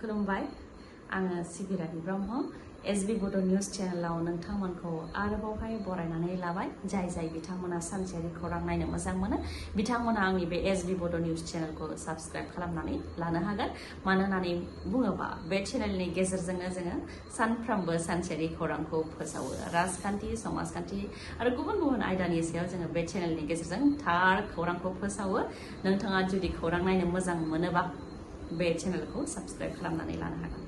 खुलुमबाय आङो सिबिरानि ब्रह्म एसबी बड' निउज चेनेलाव नोंथांमोनखौ आरोबावहाय बरायनानै लाबाय जाय बिथांमोना सानसेयारि खौरां नायनो मोजां मोनो बिथांमोना आंनि बे एसबी बड' निउज चेनेलखौ साबस्क्राइब खालामनानै लानो हागोन मानो होननानै बुङोबा बे चेनेलनि गेजेरजोंनो जोङो सानफ्रोमबो सानसेयारि खौरांखौ फोसावो राजखान्थि समाजखान्थि आरो गुबुन आयदानि सायाव जोङो बे चेनेलनि गेजेरजों थार खौरांखौ फोसावो नोंथाङा जुदि खौरां नायनो मोजां मोनोबा बे चेनेलखौ साबस्क्राइब खालामनानै लानो हागोन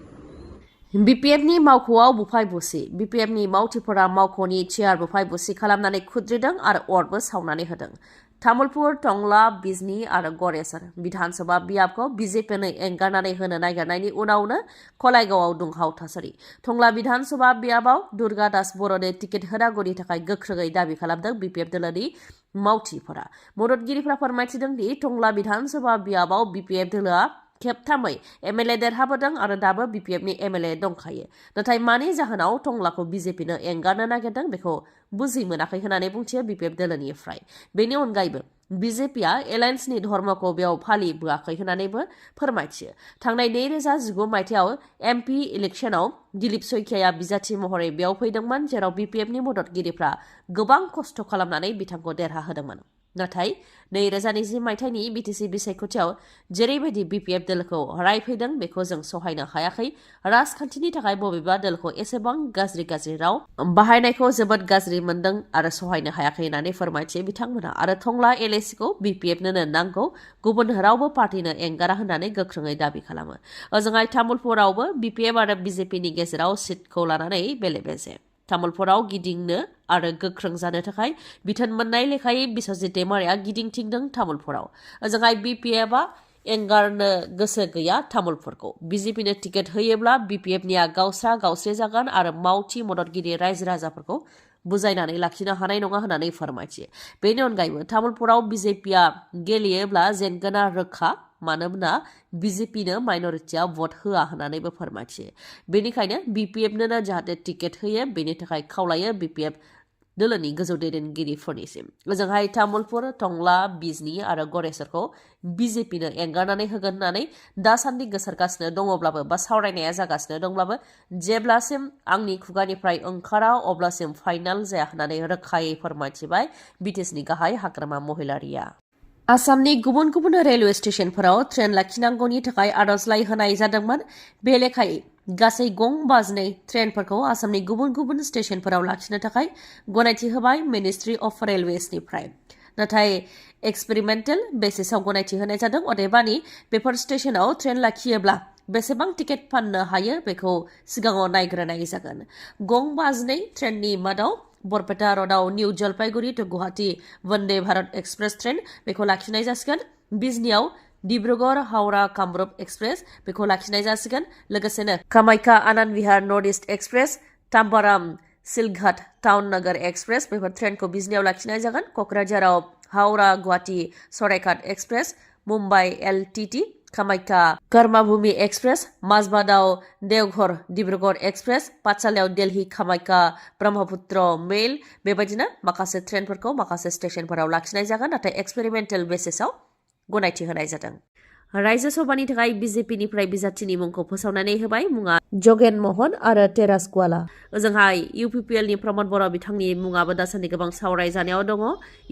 BPFनि मावख'आव बुफाय बुसि BPFनि मावथिफोरा मावख'नि चेयार बुफाय बुसि खालामनानै खुद्रिदों आरो अरबो सावनानै होदों तामुलपुर टंला बिजनी आरो गरेसर विधानसभा बियाबखौ BJPनो एंगारनानै होनो नागिरनायनि उनावनो कलाइगावआव दुंहाव थासारि टंला विधानसभा बियाबाव दुर्गा दास बर'नो टिकेट होनांगौनि थाखाय गोख्रोङै दाबि खालामदों BPF दोलोनि मावथिफोरा मददगिरिफ्रा फोरमायथिदों दि टंला विधानसभा बियाबाव BPF दोलोआ खेबथामै MLA देरहाबोदों आरो दाबो BPFनि MLA दंखायो नाथाय मानि जाहोनाव टंलाखौ BJPनो एंगारनो नागिरदों बेखौ बुजि मोनाखै होननानै बुंथियो BPF दोलोनिफ्राय बेनि अनगायैबो BJPआ एलायन्सनि धर्मखौ बेयाव फालिबोआखै होननानैबो फोरमायथियो थांनाय 2019 मायथाइयाव MP इलेक्शनाव दिलीप सैकियाया बिजाथि महरै बेयाव फैदोंमोन जेराव BPFनि मददगिरिफ्रा गोबां खस्थ' खालामनानै बिथांखौ देरहाहोदोंमोन नाथाय 2020 मायथाइनि BTC बिसायख'थियाव जेरैबायदि BPF दोलोखौ रायफैदों बेखौ जों सहायनो हायाखै राजखान्थिनि थाखाय बबेबा दोलोखौ एसेबां गाज्रि राव बाहायनायखौ जोबोद गाज्रि मोनदों आरो सहायनो हायाखै होननानै फोरमायथियो बिथांमोना आरो टंला LACखौ BPFनो नांगौ गुबुन रावबो पार्टिनो एंगारा होननानै गोख्रोङै दाबि खालामो ओजोंहाय तामुलपुरावबो BPF आरो BJPनि गेजेराव सिटखौ लानानै बेले-बेजे तामुलपुराव गिदिंनो आरो गोख्रों जानो थाखाय बिथोन मोननाय लेखायै बिस्वजित दैमारिया गिदिंथिंदों तामुलपुराव ओजोंहाय BPFआ एंगारनो गोसो गैया तामुलपुरखौ BJPनो टिकेट होयोब्ला BPFनिया गावस्रा-गावस्रि जागोन आरो मावथि मददगिरि रायजो राजाफोरखौ बुजायनानै लाखिनो हानाय नङा होननानै फोरमायथियो बेनि अनगायैबो तामुलपुराव BJPआ गेलेयोब्ला जेनगोना रोखा मानोना BJPनो माइनरिटिया भट होआ होननानैबो फोरमायथियो बेनिखायनो BPFनो जाहाथे टिकेट होयो बेनि थाखाय खावलायो BPF दोलोनि गोजौ दैदेनगिरिफोरनिसिम ओजोंहाय तामुलपुर टंला बिजनी आरो गरेसरखौ BJPनो एंगारनानै होगोन होननानै दासान्दि गोसारगासिनो दङब्लाबो बा सावरायनाया जागासिनो दंब्लाबो जेब्लासिम आंनि खुगानिफ्राय ओंखारा अब्लासिम फाइनाल जाया होननानै रोखायै फोरमायथिबाय BTSनि गाहाय हाग्रामा महिलारिया आसामनि गुबुन रेलवे स्टेशनफोराव ट्रेन लाखिनांगौनि थाखाय आर'जलाइ होनाय जादोंमोन बे लेखायै गासै गं 52 ट्रेनफोरखौ आसामनि गुबुन स्टेशनफोराव लाखिनो थाखाय गनायथि होबाय मिनिस्ट्रि अफ रेलवेसनिफ्राय नाथाय एक्सपेरिमेन्टेल बेसिसआव गनायथि होनाय जादों अदेबानि बेफोर स्टेशनाव ट्रेन लाखियोब्ला बेसेबां टिकेट फाननो हायो बेखौ सिगाङाव नायग्रोनाय जागोन गं 52 ट्रेननि मादाव बरपेटा र'डआव निउ Jalpaiguri to Guwahati Vande Bharat express train बेखौ लाखिनाय जासिगोन बिजनीआव डिब्रुगड़ हावड़ा कामरुप एक्सप्रेस बेखौ लाखिनाय जासिगोन लोगोसेनो Kamakhya Anand Vihar north east express Tambaram Silghat town नगर एक्सप्रेस बेफोर ट्रेनखौ बिजनीआव लाखिनाय जागोन क'क्राझाराव Howrah Guwahati Saraighat express Mumbai LTT Kamakhya Karmabhoomi express माजबादाव देवघर डिब्रुगड़ एक्सप्रेस पाठशालायाव दिल्ली कामाख्या ब्रह्मपुत्र मेल बेबायदिनो माखासे ट्रेनफोरखौ माखासे स्टेशनफोराव लाखिनाय जागोन नाथाय एक्सपेरिमेन्टेल बेसिसआव गनायथि होनाय जादों रायजो सभानि थाखाय BJPनिफ्राय बिजाथिनि मुंखौ फोसावनानै होबाय मुङा जगेन महन आरो तेरास गवाला ओजोंहाय UPPLनि प्रमद बर' बिथांनि मुङाबो दासान्दि गोबां सावरायजानायाव दङ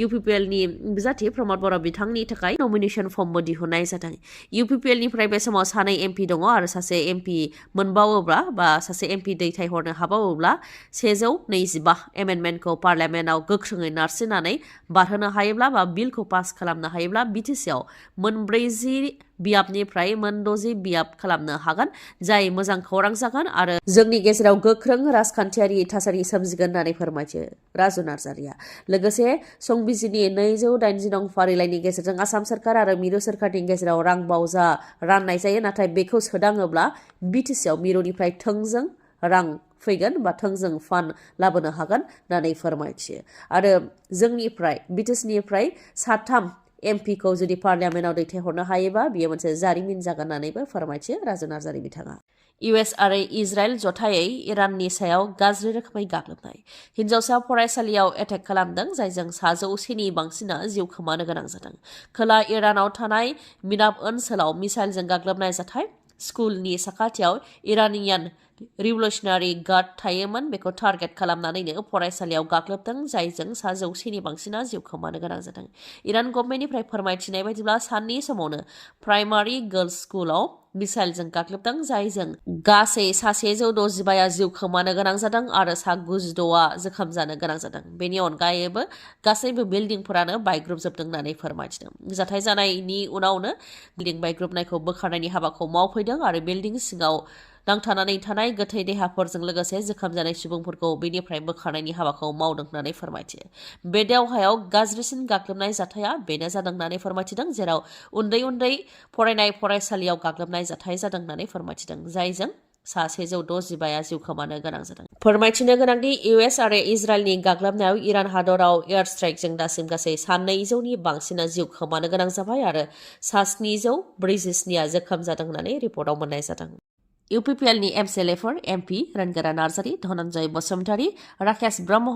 UPPLनि बिजाथि प्रमद बर' बिथांनि थाखाय नमिनेशन फर्मबो दिहुननाय जादों UPPLनिफ्राय बे समाव सानै MP दङ आरो सासे MP मोनबावोब्ला बा सासे MP दैथायहरनो हाबावोब्ला 125 एमेन्डमेन्टखौ पार्लियामेन्टआव गोख्रोङै नारसिननानै बारहोनो हायोब्ला बा बिलखौ पास खालामनो हायोब्ला BTCआव 40 बियाबनिफ्राय 60 बियाब खालामनो हागोन जाय मोजां खौरां जागोन आरो जोंनि गेजेराव गोख्रों राजखान्थियारि थासारि सोमजिगोन होननानै फोरमायथियो राजु नार्जारिया लोगोसे संबिजिरनि 280 नं फारिलाइनि गेजेरजों आसाम सरकार आरो मिरु सरकारनि गेजेराव रां बावजा राननाय जायो नाथाय बेखौ सोदाङोब्ला BTCआव मिरुनिफ्राय थोंजों रां फैगोन बा थोंजों फान्ड लाबोनो हागोन होननानै फोरमायथियो आरो जोंनिफ्राय BTCनिफ्राय 3 MP खौ जुदि पार्लियामेन्टआव दैथायहरनो हायोबा बियो मोनसे जारिमिन जागोन होननानैबो फोरमायथियो राजु नार्जारि बिथाङा US आरो इजराइल जथायै इराननि सायाव गाज्रि रोखोमै गाग्लोबनाय हिन्जावसा फरायसालियाव एटेक खालामदों जायजों 100 बांसिना जिउ खोमानो गोनां जादों खोला इरानाव थानाय मिनाब ओनसोलाव मिसाइलजों गाग्लोबनाय जाथाय स्कुलनि साखाथियाव इरानियान रिभलुसनारि गार्ड थायोमोन बेखौ टार्गेट खालामनानैनो फरायसालियाव गाग्लोबदों जायजों 100नि बांसिना जिउ खोमानो गोनां जादों। इरान गभर्नमेन्टनिफ्राय फोरमायथिनाय बायदिब्ला साननि समावनो प्राइमारि गार्ल्स स्कुलाव मिसाइलजों गाग्लोबदों जायजों गासै 165 जिउ खोमानो गोनां जादों आरो 196 जोखोम जानो गोनां जादों। बेनि अनगायैबो गासैबो बिल्डिंफोरानो बायग्रुबजोबदों होननानै फोरमायथिदों। जाथाय जानायनि उनावनो बिल्डिं बायग्रुबनायखौ बोखारनायनि हाबाखौ मावफैदों आरो बिल्डिं सिङाव नांथानानै थानाय गोथै देहाफोरजों लोगोसे जोखोम जानाय सुबुंफोरखौ बेनिफ्राय बोखारनायनि हाबाखौ मावदों होननानै फोरमायथियो। बे दावहायाव गाज्रिसिन गाग्लोबनाय जाथाया बेनो जादों होननानै फोरमायथिदों जेराव उन्दै फरायनाय फरायसालियाव गाग्लोबनाय जाथाय जादों होननानै फोरमायथिदों जायजों 165 जिउ खोमानो गोनां जादों। फोरमायथिनो गोनांदि US आरो इजराइलनि गाग्लोबनायाव इरान हादराव एयार स्ट्राइकजों दासिम गासै 200नि बांसिना जिउ खोमानो गोनां जाबाय आरो 747निया जोखोम जादों होननानै रिपर्टआव मोननाय जादों। UPPLनि MCLAफोर MP रनगोरा नार्जारी, धनन्जय बसुमतारी, राकेश ब्रह्म,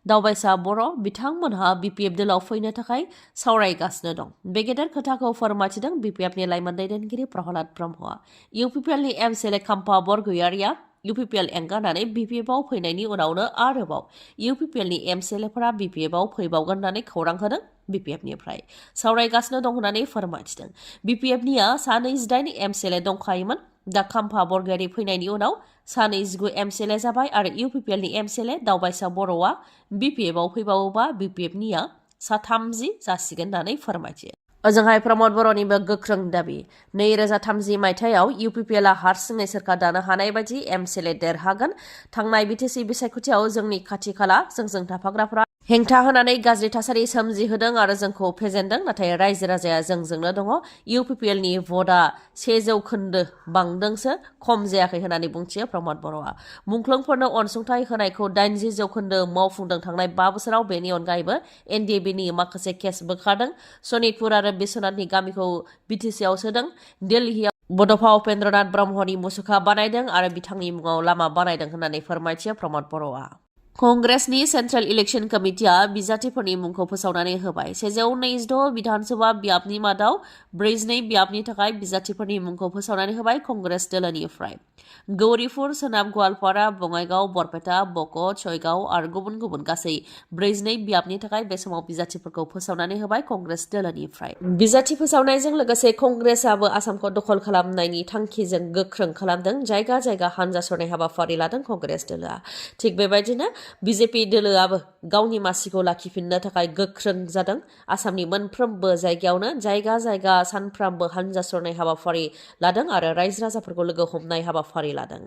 दावबायसा बर' बिथांमोनहा BPF दोलाव फैनो थाखाय सावरायगासिनो दं। बे गेदेर खोथाखौ फोरमायथिदों BPFनि लाइमोन दैदेनगिरि प्रहलाद ब्रह्मआ। UPPLनि MCLA खाम्फा बरगयारिया UPPL एंगारनानै BPFआव फैनायनि उनावनो आरोबाव UPPLनि MCLAफोरा BPFआव फैबावगोन होननानै खौरां होदों। BPFनिफ्राय सावरायगासिनो दं होननानै फोरमायथिदों। BPFनिया 128 MCLA दंखायोमोन। दा खाम्फा बरगयारि फैनायनि उनाव 129 MCLA जाबाय आरो UPPLनि MCLA दावबायसा बर'आ BPFआव फैबावोबा BPFनिया 30 जासिगोन होननानै फोरमायथियो। ओजोंहाय प्रमद बर'निबो गोख्रों दाबि 2030 मायथाइयाव UPPLआ हारसिङै सोरखार दानो हानाय बायदि MCLA देरहागोन। थांनाय BTC बिसायख'थियाव जोंनि खाथि खाला जोंजों थाफाग्राफ्रा हेंथा होनानै गाज्रि थासारि सोमजिहोदों आरो जोंखौ फेजेनदों नाथाय रायजो राजाया जोंजोंनो दङ। UPPLनि भटआ 100% बांदोंसो खम जायाखै होननानै बुंथियो प्रमद बर'आ। मुंख्लंफोरनो अनसुंथाइ होनायखौ 80% मावफुंदों थांनाय 5 बोसोराव। बेनि अनगायैबो NDBनि माखासे केस बोखारदों। सनितपुर आरो बिश्वनाथनि गामिखौ BTCआव सोदों। दिल्लीआव बड'फा उपेन्द्रनाथ ब्रह्मनि मुसुखा बानायदों आरो बिथांनि मुङाव लामा बानायदों होननानै फोरमायथियो प्रमद बर'आ। कंग्रेसनि सेन्ट्रेल इलेक्शन कमिटिया बिजाथिफोरनि मुंखौ फोसावनानै होबाय। 126 बिधानसभा बियाबनि मादाव 42 बियाबनि थाखाय बिजाथिफोरनि मुंखौ फोसावनानै होबाय कंग्रेस दोलोनिफ्राय। गौरीपुर, सोनाब गवालपारा, बङाइगाव, बरपेटा, बक'ट, छयगाव आरो गुबुन गुबुन गासै 42 बियाबनि थाखाय बे समाव बिजाथिफोरखौ फोसावनानै होबाय कंग्रेस दोलोनिफ्राय। बिजाथि फोसावनायजों लोगोसे कंग्रेसआबो आसामखौ दखल खालामनायनि थांखिजों गोख्रों खालामदों। जायगा जायगा हानजा सरनाय हाबाफारि लादों कंग्रेस दोलोआ। थिग बेबायदिनो BJP दोलोआबो गावनि मासिखौ लाखिफिननो थाखाय गोख्रों जादों। आसामनि मोनफ्रोमबो जायगायावनो जायगा जायगा सानफ्रामबो हानजा सरनाय हाबाफारि लादों आरो रायजो राजाफोरखौ लोगो हमनाय हाबाफारि लादों।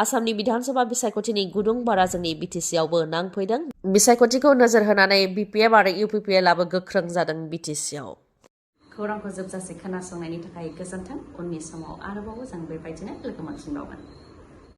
आसामनि बिधानसभा बिसायख'थिनि गुदुं बारा जोंनि BTCआवबो नांफैदों। बिसायख'थिखौ नोजोर होनानै BPF आरो UPPLआबो गोख्रों जादों BTCआव। खौरांखौ जोबजासे खोनासंनायनि थाखाय गोजोन्थों। उननि समाव आरोबाव जों बेबायदिनो लोगो मोनफिनबावगोन।